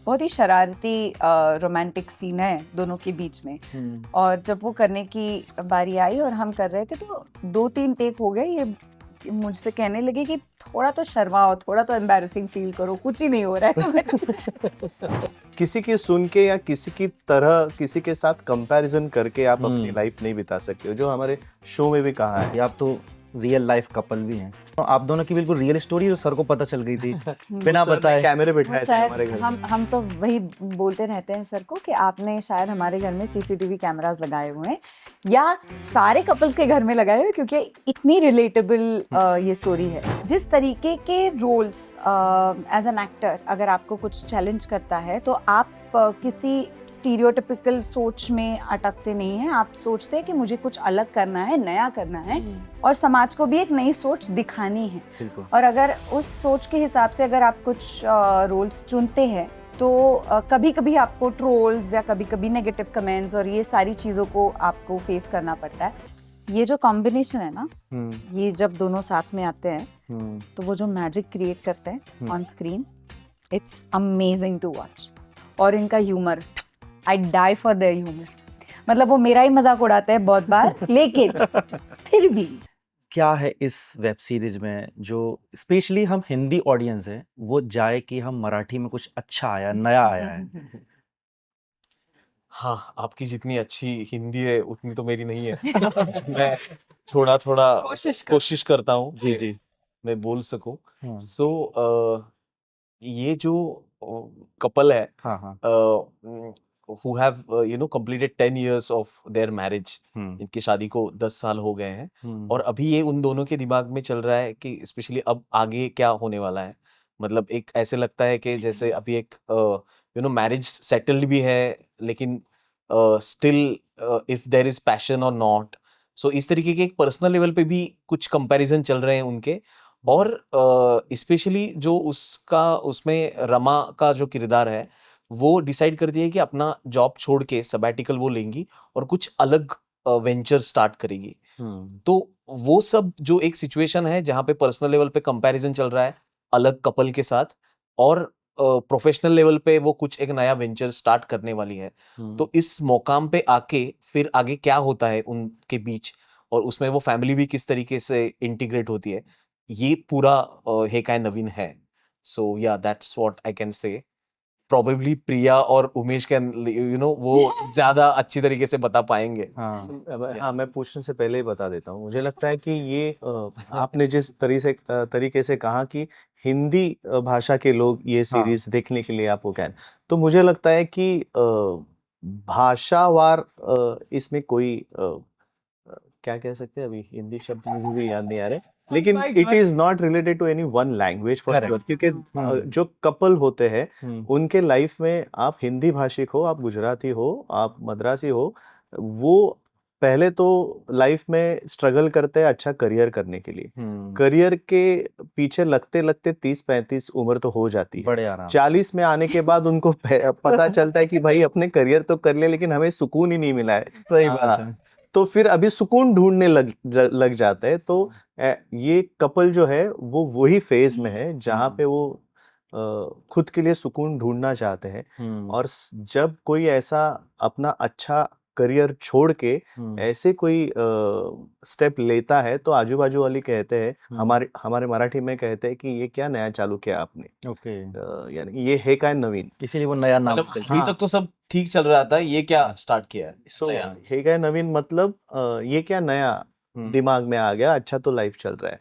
बहुत ही शरारती romantic scene है दोनों के बीच में। और जब वो करने की बारी आई और हम कर रहे थे तो 2-3 टेक हो गए, ये मुझसे कहने लगे कि थोड़ा तो शर्माओ, थोड़ा तो एम्बैरेसिंग फील करो, कुछ ही नहीं हो रहा है तुम्हें। किसी की सुन के या किसी की तरह किसी के साथ कंपैरिजन करके आप अपनी लाइफ नहीं बिता सकते हो, जो हमारे शो में भी कहा है। आप तो रियल लाइफ कपल भी हैं। तो आप दोनों की बिल्कुल रियल स्टोरी जो सर को पता चल गई थी बिना बताए। कैमरे बिठाए थे सर, हमारे घर में। हम तो वही बोलते रहते हैं सर को कि आपने शायद हमारे घर में सीसीटीवी कैमरास लगाए हुए हैं या सारे कपल्स के घर में लगाए हुए हैं, क्योंकि इतनी रिलेटेबल ये स्टोरी है। जिस तरीके के रोल्स एज एन एक्टर अगर आपको कुछ चैलेंज करता है तो आप किसी स्टीरियोटिपिकल सोच में अटकते नहीं हैं। आप सोचते हैं कि मुझे कुछ अलग करना है, नया करना है और समाज को भी एक नई सोच दिखानी है। और अगर उस सोच के हिसाब से अगर आप कुछ रोल्स चुनते हैं तो कभी कभी आपको ट्रोल्स या कभी कभी नेगेटिव कमेंट्स और ये सारी चीज़ों को आपको फेस करना पड़ता है। ये जो कॉम्बिनेशन है ना, ये जब दोनों साथ में आते हैं तो वो जो मैजिक क्रिएट करते हैं on screen, it's amazing to watch. और इनका humour, I die for their humour. मतलब वो मेरा ही मजाक उड़ाते हैं बहुत बार, लेकिन फिर भी क्या है इस वेब सीरीज में जो स्पेशली हम हिंदी ऑडियंस है वो जाए कि हम मराठी में कुछ अच्छा आया, नया आया है। हाँ, आपकी जितनी अच्छी हिंदी है उतनी तो मेरी नहीं है। मैं थोड़ा थोड़ा कोशिश करता हूँ जी जी। मैं बोल सकूं। सो ये जो कपल है, हाँ who have completed 10 years of their marriage, इनकी शादी को 10 साल हो गए हैं और अभी ये उन दोनों के दिमाग में चल रहा है कि स्पेशली अब आगे क्या होने वाला है। मतलब एक ऐसे लगता है कि जैसे अभी एक मैरिज सेटल्ड भी है लेकिन still if there is passion और नॉट। सो इस तरीके के एक पर्सनल लेवल पे भी कुछ कंपैरिजन चल रहे हैं उनके। और स्पेशली जो उसमें रमा का जो किरदार है वो डिसाइड करती है कि अपना जॉब छोड़ के सबैटिकल वो लेंगी और कुछ अलग वेंचर स्टार्ट करेगी। तो वो सब जो एक सिचुएशन है जहाँ पे पर्सनल लेवल पे कंपैरिजन चल रहा है अलग कपल के साथ और प्रोफेशनल लेवल पे वो कुछ एक नया वेंचर स्टार्ट करने वाली है। तो इस मौकाम पे आके फिर आगे क्या होता है उनके बीच और उसमें वो फैमिली भी किस तरीके से इंटीग्रेट होती है, ये पूरा हे काय नवीन है। सो या that's what I can say. Probably Priya और उमेश कैन वो ज्यादा अच्छी तरीके से बता पाएंगे। हाँ, मैं पूछने से पहले ही बता देता हूँ। मुझे लगता है कि ये आपने जिस तरीके से कहा कि हिंदी भाषा के लोग ये सीरीज देखने के लिए आपको क्या है, तो मुझे लगता है कि भाषावार इसमें कोई क्या कह सकते हैं, अभी हिंदी शब्द मुझे भी याद नहीं आ रहे, लेकिन it is not related to any one language for sure. क्योंकि जो कपल होते हैं उनके लाइफ में आप हिंदी भाषिक हो, आप गुजराती हो, आप मद्रासी हो, वो पहले तो लाइफ में स्ट्रगल करते हैं अच्छा करियर करने के लिए। करियर के पीछे लगते लगते 30-35 उम्र तो हो जाती है। 40 में आने के बाद उनको पता चलता है कि भाई अपने करियर तो कर लिया लेकिन हमें सुकून ही नहीं मिला है। सही बात है। तो फिर अभी सुकून ढूंढने लग जाते हैं। तो ये कपल जो है वो वही फेज में है जहाँ पे वो खुद के लिए सुकून ढूंढना चाहते हैं। और जब कोई ऐसा अपना अच्छा करियर छोड़ के ऐसे कोई स्टेप लेता है तो आजू बाजू वाले कहते हैं, हमारे मराठी में कहते हैं कि ये क्या नया चालू किया आपने। यानी ये है काय नवीन, इसीलिए वो नया नाम। अभी तक तो सब ठीक चल रहा था, ये क्या स्टार्ट किया है। सो है काय नवीन मतलब ये क्या नया दिमाग में आ गया, अच्छा तो लाइफ चल रहा है।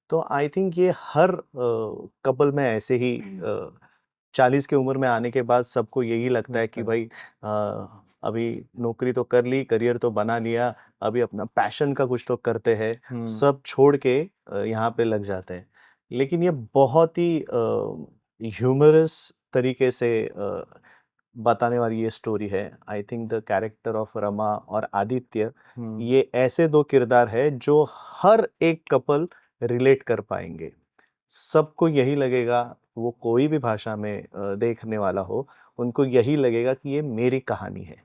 तो आई थिंक ये हर कपल में ऐसे ही 40 की उम्र में आने के बाद सबको यही लगता है कि भाई अभी नौकरी तो कर ली, करियर तो बना लिया, अभी अपना पैशन का कुछ तो करते हैं, सब छोड़ के यहाँ पे लग जाते हैं। लेकिन ये बहुत ही ह्यूमरस तरीके से बताने वाली ये स्टोरी है। I think the character of Rama और आदित्य, ये ऐसे दो किरदार है जो हर एक कपल रिलेट कर पाएंगे। सबको यही लगेगा, वो कोई भी भाषा में देखने वाला हो, उनको यही लगेगा कि ये मेरी कहानी है,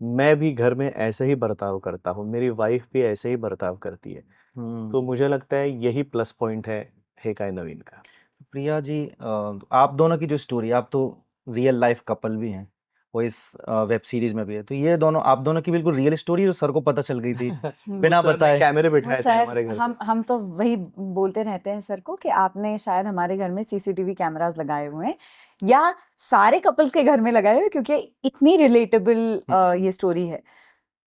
मैं भी घर में ऐसे ही बर्ताव करता हूँ, मेरी वाइफ भी ऐसे ही बर्ताव करती है। तो मुझे लगता है यही प्लस पॉइंट है हे काय नवीन का। प्रिया जी, आप दोनों की जो स्टोरी, आप तो रियल लाइफ कपल भी हैं, वो इस वेब सीरीज में भी है। तो ये दोनों, आप दोनों की बिल्कुल रियल स्टोरी जो सर को पता चल गई थी बिना सर ने बताए। कैमरे वो बिठाए थे सर हमारे घर पे। हम तो वही बोलते रहते हैं सर को कि आपने शायद हमारे घर में सीसीटीवी कैमरास लगाए हुए हैं या सारे कपल्स के घर में लगाए हुए हैं, क्योंकि इतनी रिलेटेबल ये स्टोरी है।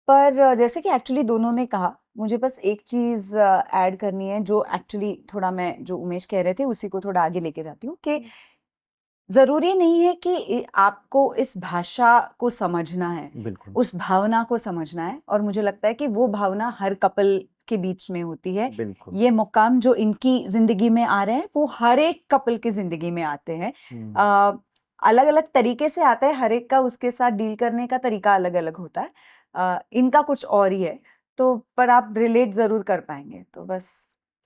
पर जैसे कि एक्चुअली दोनों ने कहा, मुझे बस एक चीज ऐड करनी है, जो एक्चुअली थोड़ा मैं जो उमेश कह रहे थे उसी को थोड़ा आगे लेके जाती हूँ कि जरूरी नहीं है कि आपको इस भाषा को समझना है, बिल्कुल उस भावना को समझना है। और मुझे लगता है कि वो भावना हर कपल के बीच में होती है। बिल्कुल। ये मुकाम जो इनकी जिंदगी में आ रहे हैं वो हर एक कपल की जिंदगी में आते हैं। अलग अलग तरीके से आता है, हर एक का उसके साथ डील करने का तरीका अलग अलग होता है। इनका कुछ और ही है, तो पर आप रिलेट जरूर कर पाएंगे। तो बस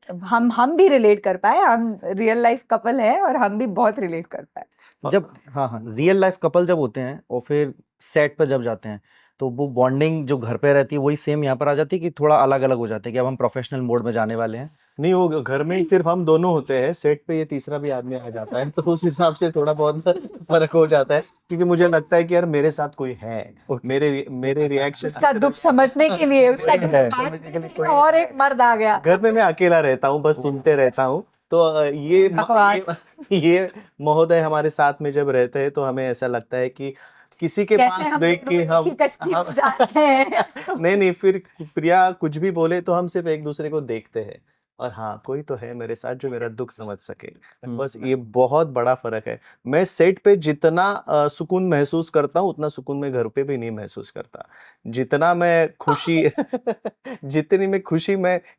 हम भी रिलेट कर पाए, हम रियल लाइफ कपल है और हम भी बहुत रिलेट कर पाए। जब हाँ रियल लाइफ कपल जब होते हैं और फिर सेट पर जब जाते हैं, तो वो बॉन्डिंग जो घर पे रहती है वही सेम यहाँ पर आ जाती है कि थोड़ा अलग अलग हो जाते हैं कि अब हम प्रोफेशनल मोड में जाने वाले हैं? नहीं, वो घर में ही सिर्फ हम दोनों होते हैं, सेट पे ये तीसरा भी आदमी आ जाता है, तो उस हिसाब से थोड़ा बहुत फर्क हो जाता है, क्योंकि मुझे लगता है कि यार मेरे साथ कोई है, मेरे रिएक्शन उसका दुख समझने के लिए, उसका दुख है, बांटने समझने के लिए के कोई लिए और एक मर्द आ गया। घर में मैं अकेला रहता हूँ, बस सुनते रहता हूँ। तो ये महोदय हमारे साथ में जब रहते हैं तो हमें ऐसा लगता है कि किसी के कैसे पास हम देख के दोनों की कश्ती में जा रहे हैं। नहीं, फिर प्रिया कुछ भी बोले तो हम सिर्फ एक दूसरे को देखते हैं, और हाँ कोई तो है मेरे साथ जो मेरा दुख समझ सके। बस ये बहुत बड़ा फर्क है। मैं सेट पे जितना सुकून महसूस करता हूँ, उतना सुकून मैं घर पे भी नहीं महसूस करता। जितना मैं खुशी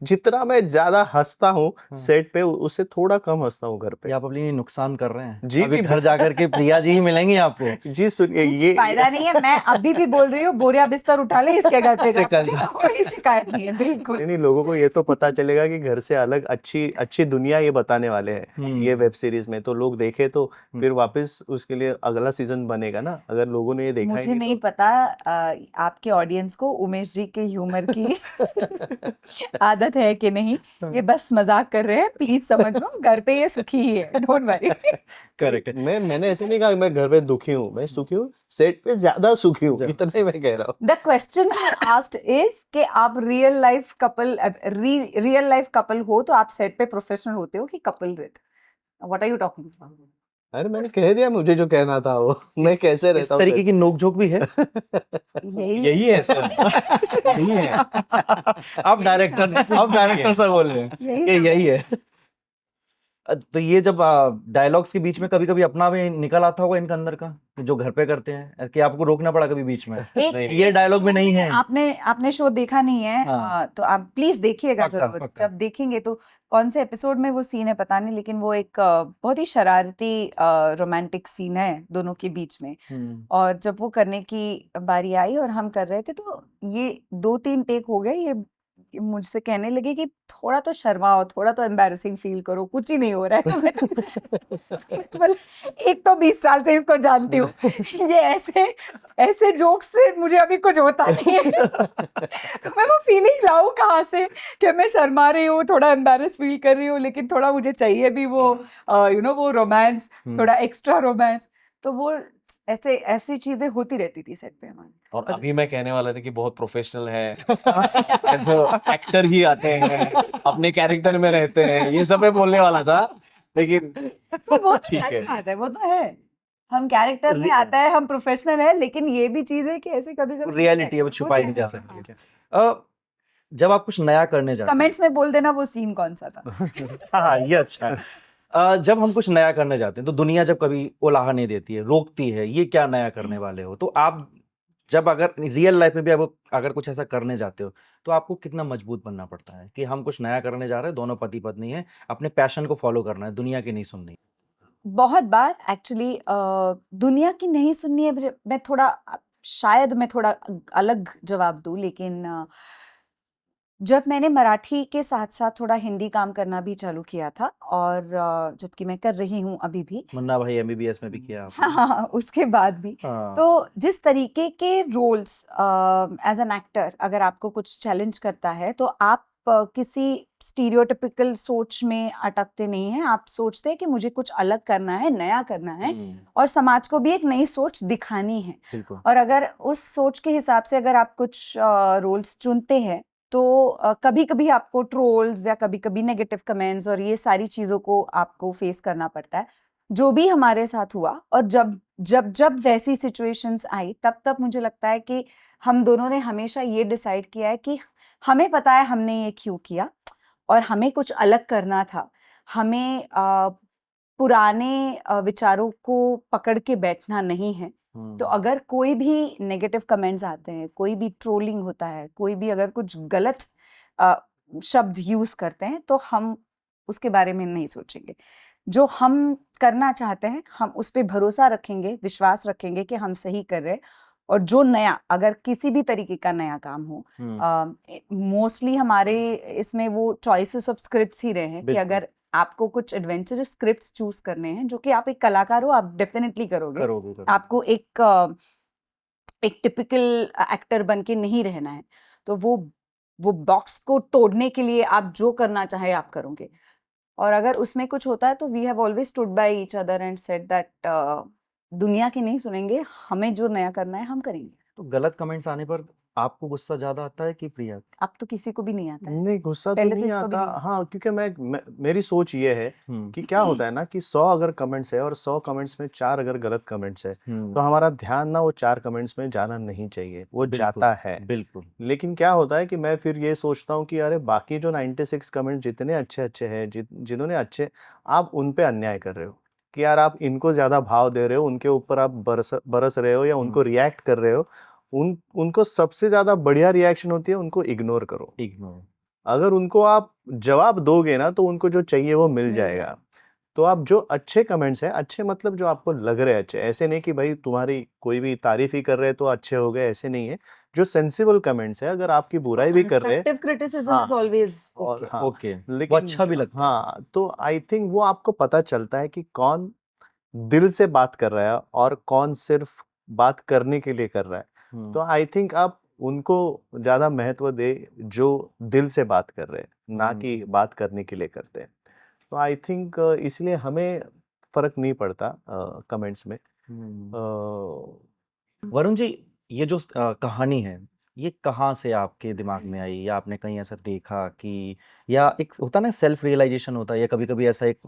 जितना मैं ज्यादा हंसता हूँ सेट पे, उससे थोड़ा कम हंसता हूँ घर ये पे। आप अपने लिए नुकसान कर रहे हैं। जी, अभी कि घर जाकर के प्रिया जी ही मिलेंगी आपको। जी सुनिए, कुछ ये फायदा नहीं है, मैं अभी भी बोल रही हूँ बोरिया बिस्तर उठा ले, इसके घर पे जा, कर मुझे जा। कोई शिकायत नहीं है बिल्कुल। नहीं, लोगों को ये तो पता चलेगा कि घर से अलग अच्छी दुनिया ये बताने वाले हैं ये वेब सीरीज में, तो लोग देखे तो फिर वापस उसके लिए अगला सीजन बनेगा ना, अगर लोगों ने ये देखा मुझे ही नहीं तो। पता आपके ऑडियंस को उमेश जी के ह्यूमर की आदत है कि नहीं, ये बस मजाक कर रहे हैं, प्लीज समझ लो, घर पे ये सुखी ही है, डोंट वरी। करेक्ट है। मैंने ऐसे नहीं कहा कि मैं घर पे दुखी हूँ, मैं सुखी हूँ, सेट पे ज्यादा सुखी हूँ, इतना ही मैं कह रहा हूँ। द क्वेश्चन आस्क्ड इज कि आप रियल लाइफ कपल हो तो आप सेट पे प्रोफेशनल होते हो कि couple with, what are you talking about? अरे मैंने कह दिया मुझे जो कहना था वो, मैं कैसे इस रहता हूँ तरीके की नोकझोंक भी है। यही है सर, यही है। आप डायरेक्टर सर बोल रहे हैं, यही है। तो ये जब डायलॉग्स के बीच में कभी कभी अपना भी निकल आता होगा इनका अंदर का, जो घर पे करते हैं, कि आपको रोकना पड़ा कभी बीच में? ये डायलॉग में नहीं है। आपने शो देखा नहीं है, हाँ। तो आप प्लीज देखिएगा पक्का, जरूर। पक्का। जब देखेंगे तो कौन से एपिसोड में वो सीन है पता नहीं, लेकिन वो एक बहुत ही शरारती रोमांटिक सीन है दोनों के बीच में। और जब वो करने की बारी आई और हम कर रहे थे, तो ये 2-3 टेक हो गए, ये मुझसे कहने लगे कि थोड़ा तो शर्माओ, थोड़ा तो एम्बैरेसिंग फील करो, कुछ ही नहीं हो रहा है तुम्हें तो बोले, एक तो 20 साल से इसको जानती हूँ, ये ऐसे जोक्स से मुझे अभी कुछ होता नहीं है। तो मैं वो फीलिंग लाऊं कहाँ से कि मैं शर्मा रही हूँ, थोड़ा एम्बैरेस फील कर रही हूँ, लेकिन थोड़ा मुझे चाहिए भी वो वो रोमांस, थोड़ा एक्स्ट्रा रोमांस। तो वो ऐसी चीजें होती रहती थी सेट पे हमारे। और अभी मैं कहने वाला था कि बहुत प्रोफेशनल है, ऐसे एक्टर ही आते हैं, अपने कैरेक्टर में रहते हैं, ये सब मैं बोलने वाला था, लेकिन तो वो तो ठीक सच है। बात है, वो तो है, हम कैरेक्टर में आता है, हम प्रोफेशनल है, लेकिन ये भी चीज है कि ऐसे कभी कभी रियलिटी है, वो छुपाई नहीं जा सकती। जब आप कुछ नया करने जाते हैं, कमेंट्स में बोल देना वो सीन कौन सा था। हाँ ये अच्छा है। जब हम कुछ नया करने जाते हैं तो दुनिया जब कभी उलाहा नहीं देती है, रोकती है, ये क्या नया करने वाले हो, तो आप जब अगर रियल लाइफ में भी आप अगर कुछ ऐसा करने जाते हो, तो आपको कितना मजबूत बनना पड़ता है कि हम कुछ नया करने जा रहे हैं, दोनों पति पत्नी हैं, अपने पैशन को फॉलो करना है, दुनिया की नहीं सुननी। बहुत बार एक्चुअली दुनिया की नहीं सुननी है, शायद मैं थोड़ा अलग जवाब दूं, लेकिन जब मैंने मराठी के साथ साथ थोड़ा हिंदी काम करना भी चालू किया था, और जबकि मैं कर रही हूँ अभी भी, मुन्ना भाई MBBS में भी किया आपने। हाँ, उसके बाद भी, हाँ। तो जिस तरीके के रोल्स एज एन एक्टर अगर आपको कुछ चैलेंज करता है, तो आप किसी स्टीरियोटिपिकल सोच में अटकते नहीं हैं, आप सोचते हैं कि मुझे कुछ अलग करना है, नया करना है और समाज को भी एक नई सोच दिखानी है। बिल्कुल। और अगर उस सोच के हिसाब से अगर आप कुछ रोल्स चुनते हैं तो कभी कभी आपको ट्रोल्स या कभी कभी नेगेटिव कमेंट्स और ये सारी चीज़ों को आपको फेस करना पड़ता है, जो भी हमारे साथ हुआ। और जब जब जब वैसी सिचुएशंस आई तब तब मुझे लगता है कि हम दोनों ने हमेशा ये डिसाइड किया है कि हमें पता है हमने ये क्यों किया और हमें कुछ अलग करना था। हमें पुराने विचारों को पकड़ के बैठना नहीं है। तो अगर कोई भी नेगेटिव कमेंट्स आते हैं, कोई भी ट्रोलिंग होता है, कोई भी अगर कुछ गलत शब्द यूज करते हैं तो हम उसके बारे में नहीं सोचेंगे। जो हम करना चाहते हैं हम उस पर भरोसा रखेंगे, विश्वास रखेंगे कि हम सही कर रहे हैं। और जो नया, अगर किसी भी तरीके का नया काम हो, मोस्टली हमारे इसमें वो चॉइसेस ऑफ स्क्रिप्ट्स ही रहे हैं कि अगर आपको कुछ एडवेंचरस स्क्रिप्ट्स चूज करने हैं, जो कि आप एक कलाकार हो, आप डेफिनेटली करोगे। आपको एक टिपिकल एक्टर बन के नहीं रहना है। तो वो बॉक्स को तोड़ने के लिए आप जो करना चाहे आप करोगे। और अगर उसमें कुछ होता है तो we have always stood by each other and said that दुनिया की नहीं सुनेंगे, हमें जो नया करना है हम करेंगे। तो गलत कमेंट्स आने पर आपको गुस्सा ज्यादा आता है कि प्रिया? अब तो किसी को भी नहीं आता है। नहीं, गुस्सा तो पहले तो नहीं इसको भी आता। नहीं। हाँ, क्योंकि मेरी सोच ये है कि क्या होता है ना कि 100 अगर कमेंट्स है और 100 कमेंट्स में 4 अगर गलत कमेंट्स है तो हमारा ध्यान ना वो 4 कमेंट्स में जाना नहीं चाहिए, वो जाता है। बिल्कुल। लेकिन क्या होता है कि मैं फिर ये सोचता हूँ कि अरे बाकी जो 96 कमेंट जितने अच्छे अच्छे हैं, जिन्होंने अच्छे, आप उन पे अन्याय कर रहे हो कि यार आप इनको ज्यादा भाव दे रहे हो, उनके ऊपर आप बरस रहे हो या उनको रिएक्ट कर रहे हो। उनको सबसे ज्यादा बढ़िया रिएक्शन होती है उनको इग्नोर करो। अगर उनको आप जवाब दोगे ना तो उनको जो चाहिए वो मिल जाएगा। तो आप जो अच्छे कमेंट्स हैं, अच्छे मतलब जो आपको लग रहे हैं अच्छे, ऐसे नहीं कि भाई तुम्हारी कोई भी तारीफ ही कर रहे हैं तो अच्छे हो गए, ऐसे नहीं है। जो सेंसिबल कमेंट्स है, अगर आपकी बुराई भी कर रहे हैं, कंस्ट्रक्टिव क्रिटिसिज्म इज ऑलवेज और हाँ, ओके, वो लेकिन अच्छा भी लगता है। हाँ, तो आई थिंक वो आपको पता चलता है कि कौन दिल से बात कर रहा है और कौन सिर्फ बात करने के लिए कर रहा है। तो आई थिंक आप उनको ज्यादा महत्व दे जो दिल से बात कर रहे हैं, ना कि बात करने के लिए करते हैं। तो आई थिंक इसलिए हमें फर्क नहीं पड़ता कमेंट्स में। वरुण जी, ये जो कहानी है, ये कहाँ से आपके दिमाग में आई, या आपने कहीं ऐसा देखा कि, या एक होता ना सेल्फ रियलाइजेशन होता है, या कभी कभी ऐसा एक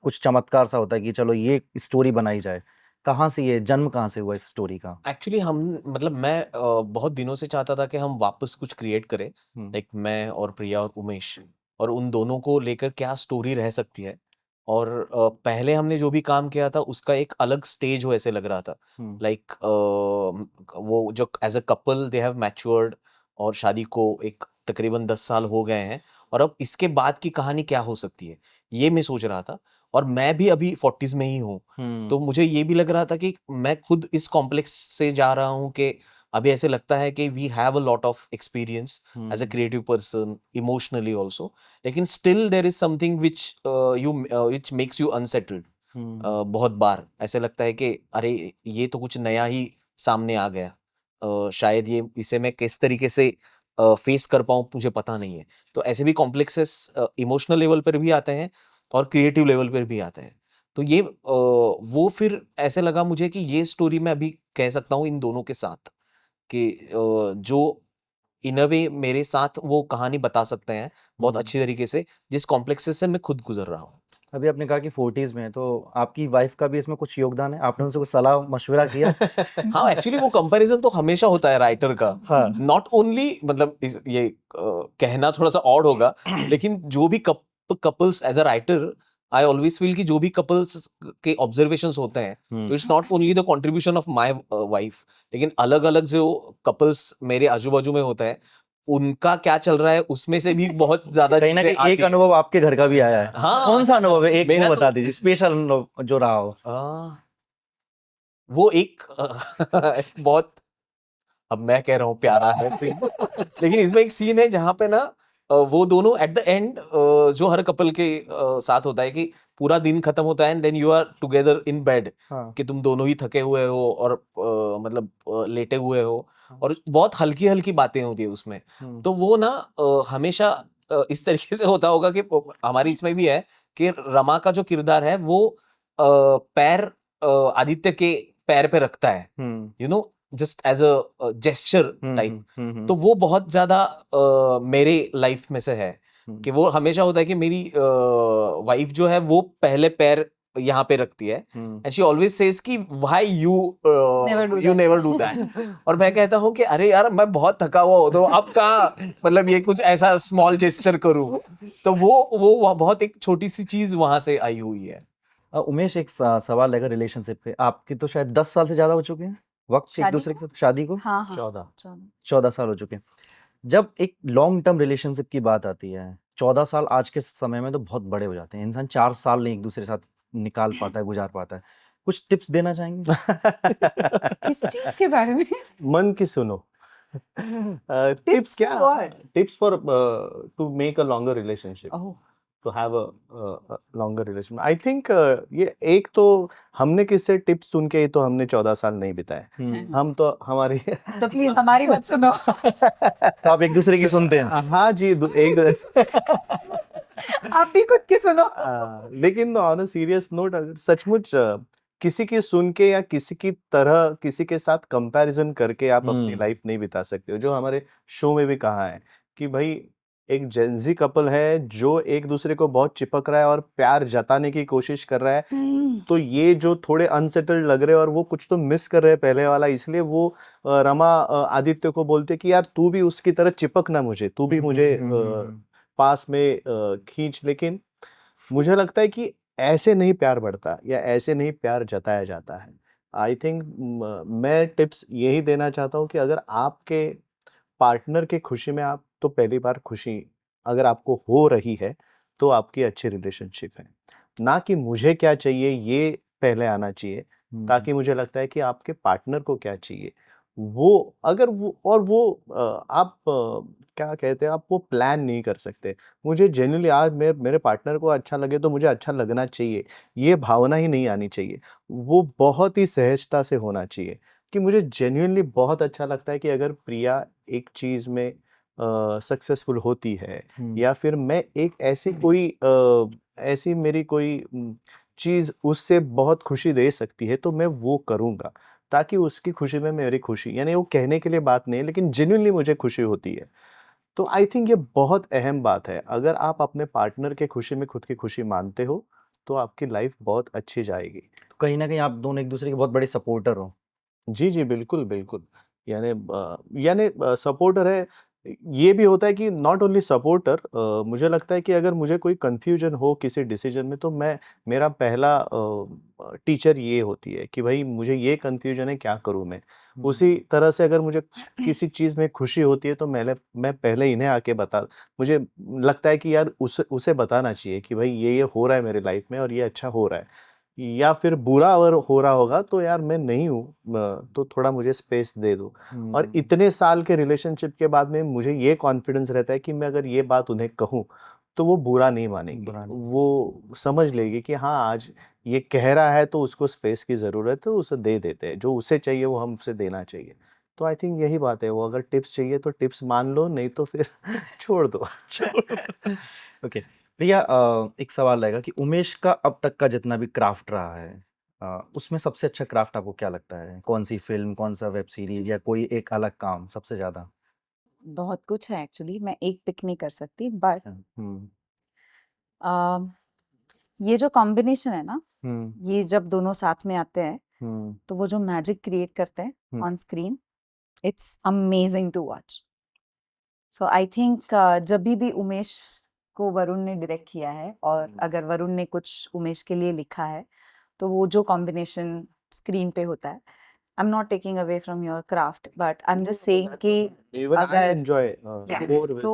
कुछ चमत्कार सा होता है कि चलो ये स्टोरी बनाई जाए? कहाँ से ये जन्म कहाँ से हुआ इस स्टोरी का? एक्चुअली हम मतलब मैं बहुत दिनों से चाहता था कि हम वापस कुछ क्रिएट करें, लाइक मैं और प्रिया और उमेश, और उन दोनों को लेकर क्या स्टोरी रह सकती है। और पहले हमने जो भी काम किया था उसका एक अलग स्टेज हो ऐसे लग रहा था, लाइक वो जो as a couple they have matured और शादी को एक तकरीबन 10 साल हो गए हैं, और अब इसके बाद की कहानी क्या हो सकती है ये मैं सोच रहा था। और मैं भी अभी 40s में ही हूँ, तो मुझे ये भी लग रहा था कि मैं खुद इस कॉम्प्लेक्स से जा रहा हूँ कि अभी ऐसे लगता है कि we have a lot of experience as a creative person, emotionally also, लेकिन still there is something which makes you unsettled. बहुत बार ऐसे लगता है कि अरे ये तो कुछ नया ही सामने आ गया, शायद ये इसे मैं किस तरीके से फेस कर पाऊँ मुझे पता नहीं है। तो ऐसे भी कॉम्प्लेक्सेस इमोशनल लेवल पर भी आते हैं और क्रिएटिव लेवल पर भी आते हैं। तो ये वो फिर ऐसे लगा मुझे कि ये स्टोरी मैं अभी कह सकता हूँ इन दोनों के साथ कि जो इन अ वे मेरे साथ वो कहानी बता सकते हैं बहुत अच्छी तरीके से, जिस कॉम्प्लेक्सेस से मैं खुद गुजर रहा हूँ। अभी आपने कहा कि 40s में है, तो आपकी वाइफ का भी इसमें कुछ योगदान है? आपने उनसे कुछ सलाह मशवरा किया? हाँ, एक्चुअली वो कंपैरिजन तो हमेशा होता है राइटर का, हाँ। नॉट ओनली मतलब ये कहना थोड़ा सा ऑड होगा, लेकिन जो भी couples as a writer I always feel कि जो भी कपल्स के ऑब्जर्वेशंस होते हैं, तो it's not only the contribution of my wife, लेकिन अलग अलग जो कपल्स मेरे आजू बाजू में होता है उनका क्या चल रहा है उसमें से भी बहुत ज्यादा कहीं ना चीजें कहीं एक आती हैं। अनुभव आपके घर का भी आया है। हाँ। कौन सा अनुभव है? एक मेरा वो तो- बता दीजिए, स्पेशल अनुभव जो रहा हो। वो एक बहुत, अब मैं कह रहा हूँ प्यारा है सीन, लेकिन इसमें एक सीन है जहाँ पे ना वो दोनों एट द एंड जो हर कपल के साथ होता है कि पूरा दिन खत्म होता है and then you are together in bed, कि तुम दोनों ही थके हुए हो और मतलब लेटे हुए हो, और बहुत हल्की हल्की बातें होती है उसमें। तो वो ना हमेशा इस तरीके से होता होगा कि हमारी इसमें भी है कि रमा का जो किरदार है वो पैर आदित्य के पैर पे रखता है, you know, just as a gesture type. तो वो बहुत ज्यादा मेरे लाइफ में से है कि वो हमेशा होता है कि मेरी वाइफ जो है वो पहले पैर यहाँ पे रखती है, एंड शी ऑलवेज सेज कि why you never do that. और मैं कहता हूँ कि अरे यार मैं बहुत थका हुआ हूँ, तो अब कहाँ मतलब ये कुछ ऐसा स्मॉल जेस्चर करूँ। तो वो बहुत एक छोटी सी चीज वहां से आई हुई है। उमेश, एक सवाल रहेगा रिलेशनशिप पे। आपकी तो शायद 10 साल से ज्यादा हो चुके हैं वक्त एक शादी दूसरे के साथ, शादी को हाँ हाँ 14 14 साल हो चुके हैं। जब एक लॉन्ग टर्म रिलेशनशिप की बात आती है, 14 साल आज के समय में तो बहुत बड़े हो जाते हैं। इंसान 4 साल नहीं एक दूसरे के साथ निकाल पाता है, गुजार पाता है। कुछ टिप्स देना चाहेंगे? किस चीज के बारे में? मन की सुनो। टिप्स Tips क्या? for what? Tips for to make a longer relationship, oh to have a longer relation. I think ये एक तो हमने किससे टिप्स सुन के ही तो हमने 14 साल नहीं बिताए। हम तो हमारी तो प्लीज हमारी मत सुनो। तो आप एक दूसरे की सुनते हैं? हाँ जी, एक आप भी खुद की सुनो। लेकिन ऑन अ सीरियस नोट, अगर सचमुच किसी की सुन के या किसी की तरह किसी के साथ कंपैरिजन करके आप अपनी लाइफ नहीं बिता सकते हो। जो हमारे शो में भी कहा है कि भाई एक जेंजी कपल है जो एक दूसरे को बहुत चिपक रहा है और प्यार जताने की कोशिश कर रहा है, तो ये जो थोड़े अनसेटल्ड लग रहे हैं और वो कुछ तो मिस कर रहे हैं पहले वाला, इसलिए वो रमा आदित्य को बोलते कि यार तू भी उसकी तरह चिपक ना, मुझे तू भी मुझे पास में खींच। लेकिन मुझे लगता है कि ऐसे नहीं प्यार बढ़ता या ऐसे नहीं प्यार जताया जाता है। आई थिंक मैं टिप्स यही देना चाहता हूँ कि अगर आपके पार्टनर की खुशी में आप तो पहली बार खुशी अगर आपको हो रही है तो आपकी अच्छी रिलेशनशिप है। ना कि मुझे क्या चाहिए ये पहले आना चाहिए, ताकि मुझे लगता है कि आपके पार्टनर को क्या चाहिए वो, अगर वो और वो आप क्या कहते हैं, आप वो प्लान नहीं कर सकते। मुझे जेन्युइनली आज मेरे पार्टनर को अच्छा लगे तो मुझे अच्छा लगना चाहिए, ये भावना ही नहीं आनी चाहिए। वो बहुत ही सहजता से होना चाहिए कि मुझे जेन्युइनली बहुत अच्छा लगता है कि अगर प्रिया एक चीज़ में सक्सेसफुल होती है या फिर मैं एक ऐसी कोई ऐसी मेरी कोई चीज़ उससे बहुत खुशी दे सकती है तो मैं वो करूँगा, ताकि उसकी खुशी में मेरी खुशी, यानी वो कहने के लिए बात नहीं है लेकिन जेन्युइनली मुझे खुशी होती है। तो आई थिंक ये बहुत अहम बात है। अगर आप अपने पार्टनर के खुशी में खुद की खुशी मानते हो तो आपकी लाइफ बहुत अच्छी जाएगी। तो कहीं ना कहीं आप दोनों एक दूसरे के बहुत बड़े सपोर्टर हो। जी, जी, बिल्कुल, बिल्कुल। यानी सपोर्टर है, ये भी होता है कि नॉट ओनली सपोर्टर, मुझे लगता है कि अगर मुझे कोई कन्फ्यूजन हो किसी डिसीजन में तो मेरा पहला टीचर ये होती है कि भाई मुझे ये कन्फ्यूजन है, क्या करूँ मैं? उसी तरह से अगर मुझे किसी चीज़ में खुशी होती है तो मैं पहले इन्हें आके मुझे लगता है कि यार उसे बताना चाहिए कि भाई ये हो रहा है मेरे लाइफ में और ये अच्छा हो रहा है। या फिर बुरा अगर हो रहा होगा तो यार मैं नहीं हूँ, तो थोड़ा मुझे स्पेस दे दो। और इतने साल के रिलेशनशिप के बाद में मुझे ये कॉन्फिडेंस रहता है कि मैं अगर ये बात उन्हें कहूँ तो वो बुरा नहीं मानेंगी, वो समझ लेगी कि हाँ आज ये कह रहा है तो उसको स्पेस की ज़रूरत है, उसे दे देते हैं, जो उसे चाहिए वो हमसे देना चाहिए। तो आई थिंक यही बात है, वो अगर टिप्स चाहिए तो टिप्स मान लो, नहीं तो फिर छोड़ दो। ओके भैया, एक सवाल रहेगा कि उमेश का अब तक का जितना भी क्राफ्ट रहा है, उसमें सबसे अच्छा क्राफ्ट आपको क्या लगता है? कौन सी फिल्म, कौन सा वेब सीरीज या कोई एक अलग काम सबसे ज्यादा? बहुत कुछ है एक्चुअली, मैं एक पिक नहीं कर सकती, बट ये जो कॉम्बिनेशन है ना, ये जब दोनों साथ में आते हैं तो वो जो मैजिक क्रिएट करते हैं on screen, it's amazing to watch. So I think जब भी उमेश को वरुण ने डायरेक्ट किया है और अगर वरुण ने कुछ उमेश के लिए लिखा है तो वो जो कॉम्बिनेशन स्क्रीन पे होता है, I am not taking away from your craft, but I am just saying कि Even I अगर enjoy more with तो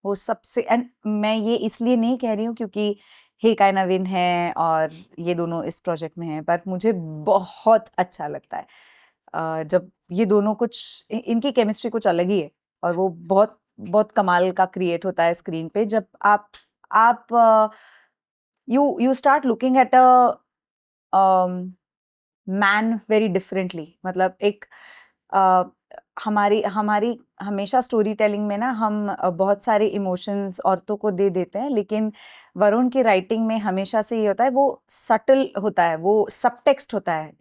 वो सबसे, एंड मैं ये इसलिए नहीं कह रही हूँ क्योंकि हे काय नवीन है और ये दोनों इस प्रोजेक्ट में हैं, बट मुझे बहुत अच्छा लगता है जब ये दोनों कुछ इनकी केमिस्ट्री कुछ अलग ही है और वो बहुत बहुत कमाल का क्रिएट होता है स्क्रीन पे। जब आप you start looking at a man very differently, मतलब एक हमारी हमारी हमेशा स्टोरी टेलिंग में ना हम बहुत सारे इमोशंस औरतों को दे देते हैं, लेकिन वरुण की राइटिंग में हमेशा से ये होता है, वो सटल होता है, वो सबटेक्स्ट होता है।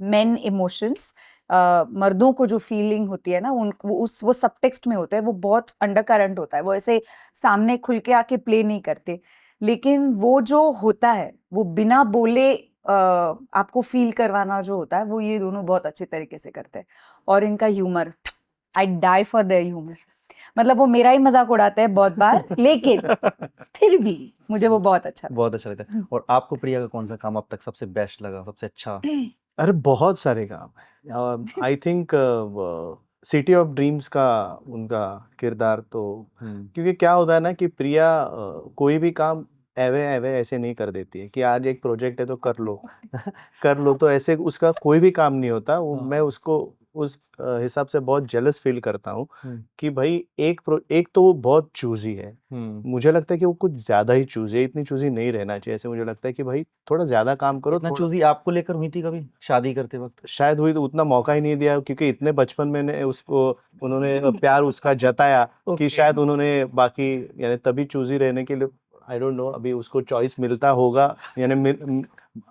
मेन इमोशंस, मर्दों को जो फीलिंग होती है ना, वो सबटेक्स्ट में होता है, वो बहुत अंडरकरंट होता है, वो ऐसे सामने खुल के आके प्ले नहीं करते। लेकिन वो जो होता है वो बिना बोले आपको फील करवाना जो होता है, वो ये दोनों बहुत अच्छे तरीके से करते हैं। और इनका humour, I die for their humour. मतलब वो मेरा ही मजाक उड़ाते हैं बहुत बार, लेकिन फिर भी मुझे वो बहुत अच्छा लगता बहुत अच्छा लगता है। और आपको प्रिया का कौन सा काम अब तक सबसे बेस्ट लगा, सबसे अच्छा? अरे बहुत सारे काम है। आई थिंक सिटी ऑफ ड्रीम्स का उनका किरदार तो, क्योंकि क्या होता है ना कि प्रिया कोई भी काम एवे एवे ऐसे नहीं कर देती है कि आज एक प्रोजेक्ट है तो कर लो कर लो, तो ऐसे उसका कोई भी काम नहीं होता। मैं उसको उस हिसाब से बहुत जेलस फील करता हूँ कि भाई एक तो वो बहुत चूजी है। मुझे लगता है कि वो कुछ ज्यादा ही चूजी है, इतनी चूजी नहीं रहना चाहिए। ऐसे मुझे लगता है कि भाई थोड़ा ज्यादा काम करो। इतना चूजी आपको लेकर हुई थी कभी शादी करते वक्त? शायद हुई, तो उतना मौका ही नहीं दिया, क्योंकि इतने बचपन में उसको उन्होंने प्यार उसका जताया कि शायद उन्होंने बाकी यानी तभी चूजी रहने के लिए, आई डोंट नो अभी उसको चॉइस मिलता होगा, यानी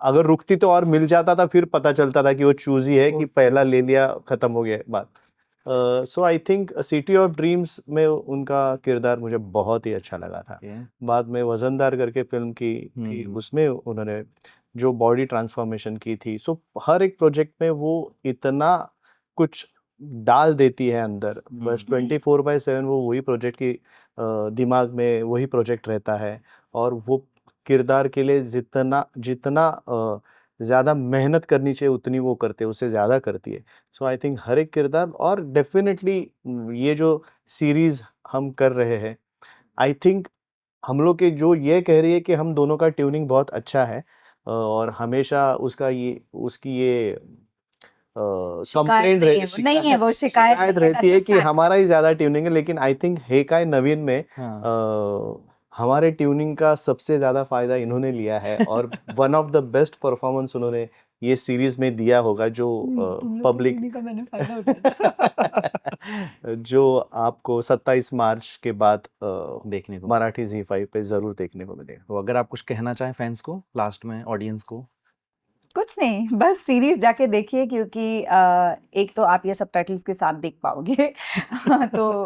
अगर रुकती तो और मिल जाता था, फिर पता चलता था कि वो चूजी है कि पहला ले लिया खत्म हो गया बात। So I think City of Dreams में उनका किरदार मुझे बहुत ही अच्छा लगा था। बाद में वजनदार करके फिल्म की थी, उसमें उन्होंने जो बॉडी ट्रांसफॉर्मेशन की थी। सो हर एक प्रोजेक्ट में वो इतना कुछ डाल देती है अंदर, बस 24/7 वो वही प्रोजेक्ट की दिमाग में वही प्रोजेक्ट रहता है, और वो किरदार के लिए जितना ज़्यादा मेहनत करनी चाहिए उतनी वो करते हैं, उससे ज़्यादा करती है। सो आई थिंक हर एक किरदार, और डेफिनेटली ये जो सीरीज़ हम कर रहे हैं, आई थिंक हम लोग के जो ये कह रही है कि हम दोनों का ट्यूनिंग बहुत अच्छा है, और हमेशा उसकी ये कंप्लेंट नहीं है, वो शिकायत रहती है कि हमारा ही ज्यादा ट्यूनिंग है। लेकिन आई थिंक हेकाई नवीन में हमारे ट्यूनिंग का सबसे ज्यादा फायदा इन्होंने लिया है, और one of the best performance उन्होंने ये सीरीज में दिया होगा, जो पब्लिक जो आपको 27 मार्च के बाद देखने को मराठी ZEE5 पे जरूर देखने को मिलेगा। तो अगर आप कुछ कहना चाहें फैंस को लास्ट में, ऑडियंस को? कुछ नहीं, बस सीरीज जाके देखिए, क्योंकि एक तो आप ये सबटाइटल्स के साथ देख पाओगे तो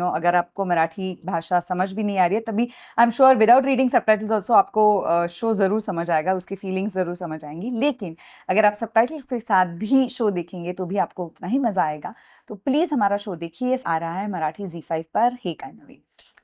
अगर आपको मराठी भाषा समझ भी नहीं आ रही है, तभी I am sure without reading subtitles also आपको शो ज़रूर समझ आएगा, उसकी फीलिंग्स ज़रूर समझ आएंगी। लेकिन अगर आप सबटाइटल्स के साथ भी शो देखेंगे तो भी आपको उतना ही मज़ा आएगा। तो प्लीज़ हमारा शो देखिए, आ रहा है मराठी ZEE5 पर, हेकाई नवीन।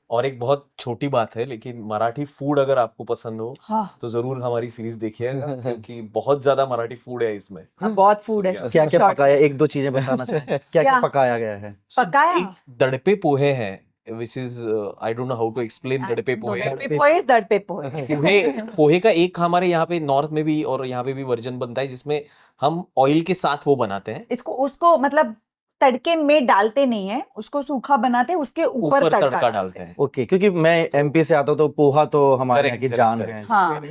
और एक बहुत छोटी बात है, लेकिन मराठी फूड अगर आपको पसंद हो तो जरूर हमारी सीरीज देखिएगा, क्योंकि बहुत ज्यादा मराठी फूड है इसमें। बहुत फूड है। क्या क्या पकाया, एक दो चीजें बताना चाहें? क्या क्या पकाया गया है? पकाया दड़पे पोहे हैं, which is I don't know how to explain दड़पे पोहे। दड़पे पोहे पोहे का एक हमारे यहाँ पे नॉर्थ में भी और यहाँ पे भी वर्जन बनता है, जिसमें हम ऑयल के साथ वो बनाते हैं। उसको मतलब तड़के में डालते नहीं है, उसको सूखा बनाते हैं, उसके ऊपर तड़का डालते हैं। ओके, क्योंकि मैं MP से आता हूँ तो पोहा तो हमारे यहाँ की जान है। हाँ,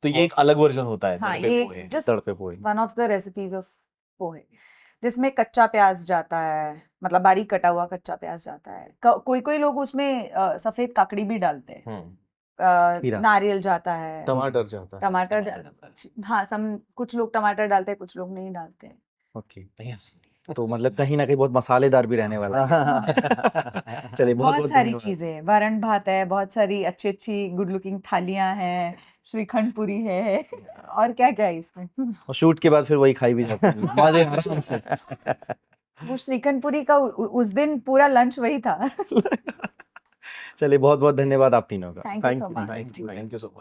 तो ये एक अलग वर्जन होता है Dadpe Pohe. One of the recipes of Pohe, जिसमें कच्चा प्याज जाता है, मतलब बारीक कटा हुआ कच्चा प्याज जाता है। कोई लोग उसमें सफेद काकड़ी भी डालते हैं, नारियल जाता है, टमाटर हाँ, कुछ लोग टमाटर डालते हैं, कुछ लोग नहीं डालते हैं। ओके, तो मतलब कहीं ना कहीं बहुत मसालेदार भी रहने वाला है। चलिए, बहुत सारी चीजें, वरण भात है, बहुत सारी अच्छी गुड लुकिंग थालियां हैं, श्रीखंड पूरी है, और क्या क्या है इसमें। और शूट के बाद फिर वही खाई भी जाती है। वो श्रीखंड पूरी का उस दिन पूरा लंच वही था। चलिए, बहुत बहुत धन्यवाद आप तीनों का। Thank you so much. Thank you so much.